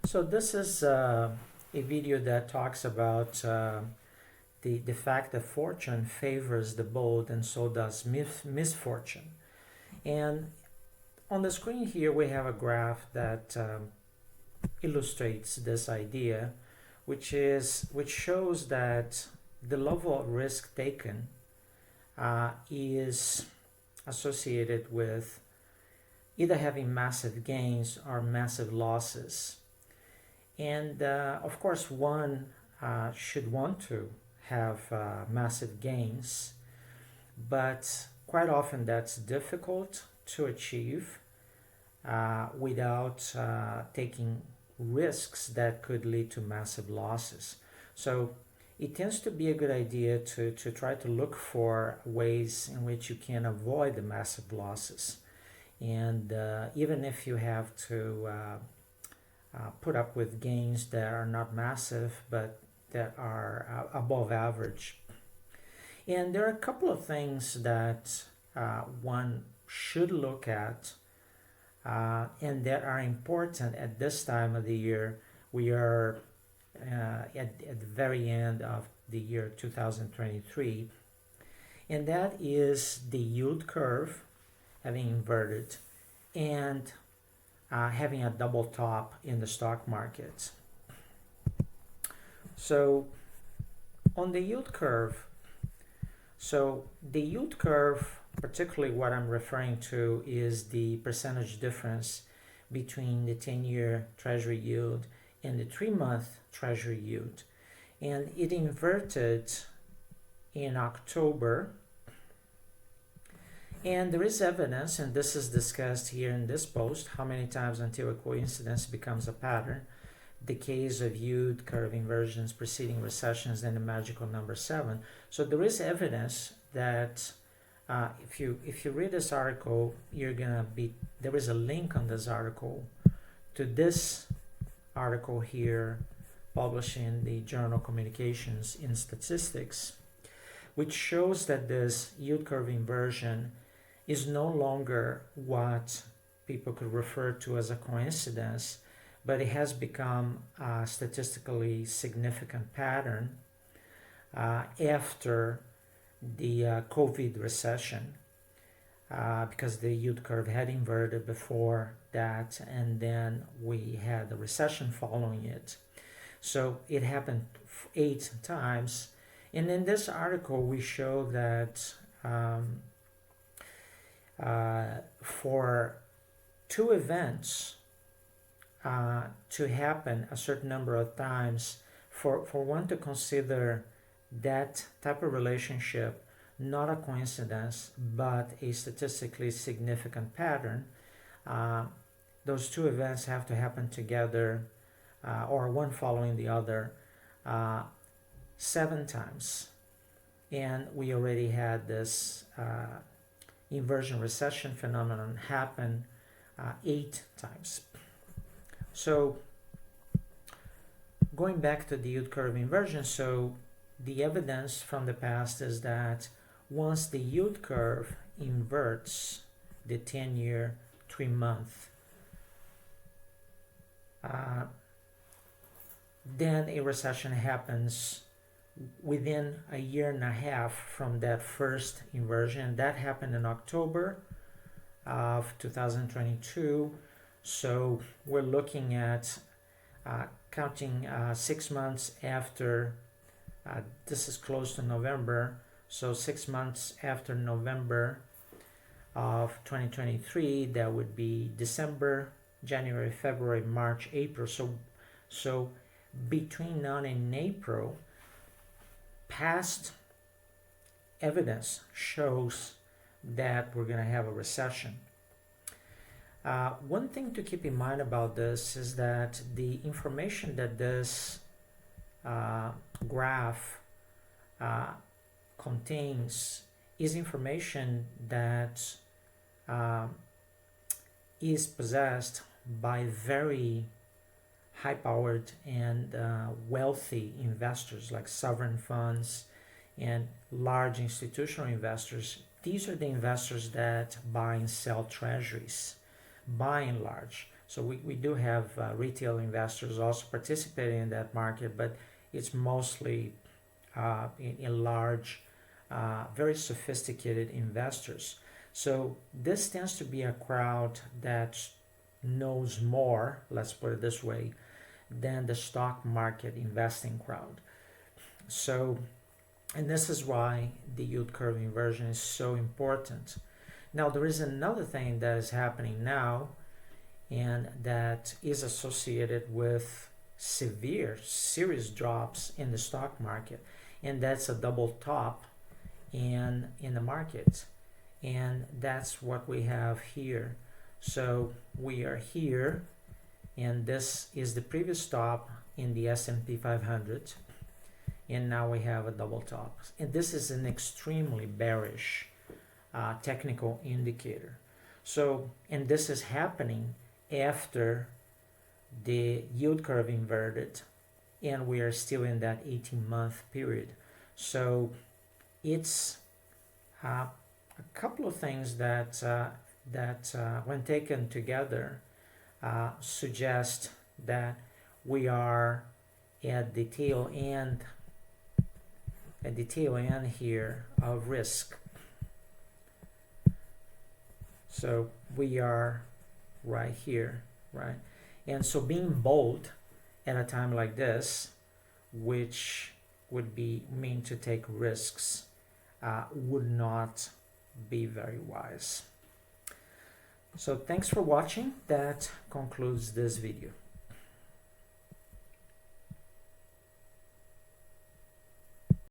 So this is a video that talks about the fact that fortune favors the bold and so does misfortune. And on the screen here we have a graph that illustrates this idea, which shows that the level of risk taken is associated with either having massive gains or massive losses. And of course, one should want to have massive gains, but quite often that's difficult to achieve without taking risks that could lead to massive losses. So it tends to be a good idea to try to look for ways in which you can avoid the massive losses. And even if you have to put up with gains that are not massive but that are above average. And there are a couple of things that one should look at and that are important at this time of the year. We are at the very end of the year 2023, and that is the yield curve having inverted and having a double top in the stock market. So on the yield curve, particularly what I'm referring to is the percentage difference between the 10-year treasury yield and the 3-month treasury yield. And it inverted in October. And there is evidence, and this is discussed here in this post, how many times until a coincidence becomes a pattern. The case of yield curve inversions preceding recessions and the magical number 7. So there is evidence that if you read this article, there is a link on this article to this article here published in the journal Communications in Statistics, which shows that this yield curve inversion is no longer what people could refer to as a coincidence, but it has become a statistically significant pattern after the COVID recession, because the yield curve had inverted before that, and then we had the recession following it. So it happened 8 times. And in this article, we show that for 2 events to happen a certain number of times, for one to consider that type of relationship not a coincidence but a statistically significant pattern, those 2 events have to happen together or one following the other 7 times. And we already had this inversion recession phenomenon happen 8 times. So going back to the yield curve inversion, so the evidence from the past is that once the yield curve inverts the 10-year 3-month, then a recession happens within a year and a half from that first inversion. That happened in October of 2022. So we're looking at counting 6 months after, this is close to November, so 6 months after November of 2023, that would be December, January, February, March, April. So between now and April, past evidence shows that we're going to have a recession. One thing to keep in mind about this is that the information that this graph contains is information that is possessed by very high-powered and wealthy investors like sovereign funds and large institutional investors. These are the investors that buy and sell treasuries, by and large. So we do have retail investors also participating in that market, but it's mostly in large, very sophisticated investors. So this tends to be a crowd that knows more, let's put it this way, than the stock market investing crowd. So, and this is why the yield curve inversion is so important. Now, there is another thing that is happening now, and that is associated with serious drops in the stock market, and that's a double top in the market, and that's what we have here. So we are here, and this is the previous top in the S&P 500, and now we have a double top, and this is an extremely bearish technical indicator. So, and this is happening after the yield curve inverted, and we are still in that 18-month period. So it's a couple of things that when taken together suggest that we are at the tail end here of risk. So we are right here, right? And so being bold at a time like this, which would mean to take risks, would not be very wise. So thanks for watching. That concludes this video.